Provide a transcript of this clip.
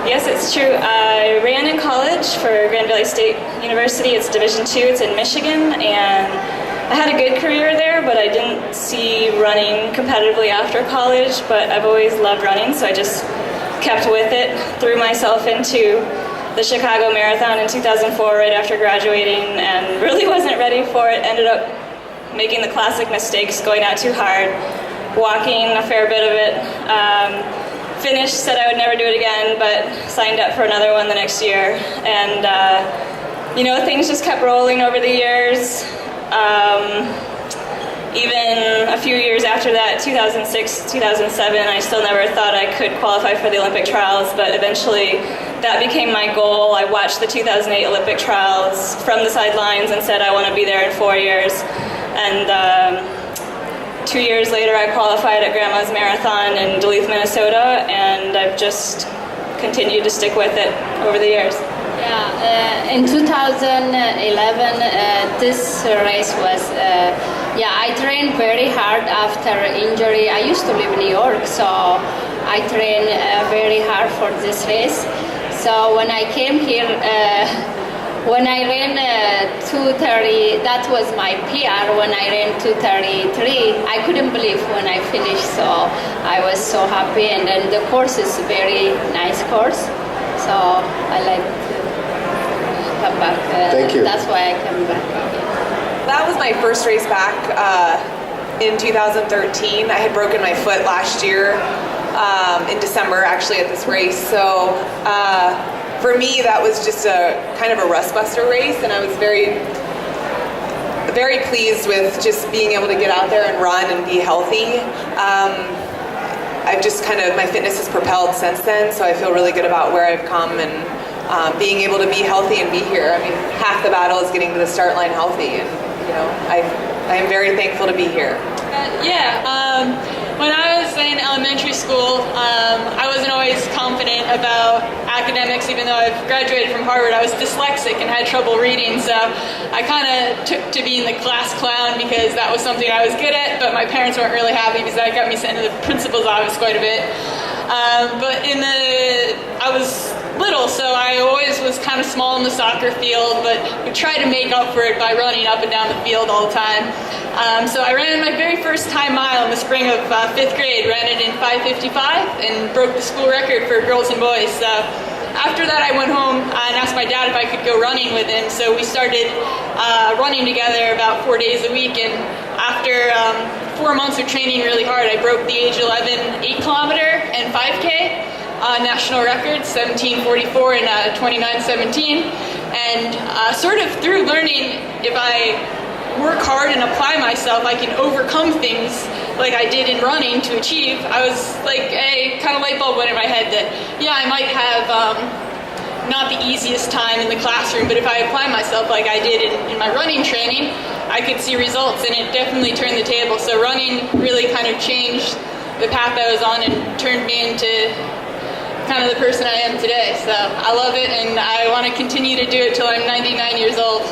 Yes, it's true. I ran in college for Grand Valley State University. It's Division II. It's in Michigan, and I had a good career there, but I didn't see running competitively after college, but I've always loved running, so I just kept with it, threw myself into the Chicago Marathon in 2004 right after graduating, and really wasn't ready for it. Ended up making the classic mistakes, going out too hard, walking a fair bit of it. Finished, said I would never do it again, but signed up for another one the next year. And, things just kept rolling over the years. Even a few years after that, 2006, 2007, I still never thought I could qualify for the Olympic trials, but eventually that became my goal. I watched the 2008 Olympic trials from the sidelines and said I want to be there in 4 years. And 2 years later, I qualified at Grandma's Marathon in Duluth, Minnesota, and I've just continued to stick with it over the years. Yeah, in 2011, this race was, I trained very hard after injury. I used to live in New York, so I trained very hard for this race. So when I came here, when I ran 2:30, that was my PR. When I ran 2:33, I couldn't believe when I finished, so I was so happy. And then the course is a very nice course, so I like to come back. Thank you. That's why I come back. That was my first race back in 2013. I had broken my foot last year in December, actually, at this race. So for me, that was just a kind of a rust buster race, and I was very, very pleased with just being able to get out there and run and be healthy. I've just my fitness has propelled since then, so I feel really good about where I've come and being able to be healthy and be here. I mean, half the battle is getting to the start line healthy, and I am very thankful to be here. When I was in elementary school, I wasn't always confident about academics, even though I've graduated from Harvard. I was dyslexic and had trouble reading, so I kind of took to being the class clown because that was something I was good at, but my parents weren't really happy because that got me sent to the principal's office quite a bit. I was little, so I always was kind of small in the soccer field, but would try to make up for it by running up and down the field all the time. So I ran my very first time mile in the spring of 5th grade, ran it in 5:55 and broke the school record for girls and boys. So after that I went home and asked my dad if I could go running with him, so we started running together about 4 days a week, and after 4 months of training really hard, I broke the age 11 8-kilometer and 5K national records, 17:44 and 29:17, and sort of through learning if I work hard and apply myself, I can overcome things like I did in running to achieve. I was like a kind of light bulb went in my head that I might have not the easiest time in the classroom, but if I apply myself like I did in my running training, I could see results, and it definitely turned the table. So running really kind of changed the path I was on and turned me into kind of the person I am today. So I love it, and I want to continue to do it till I'm 99 years old.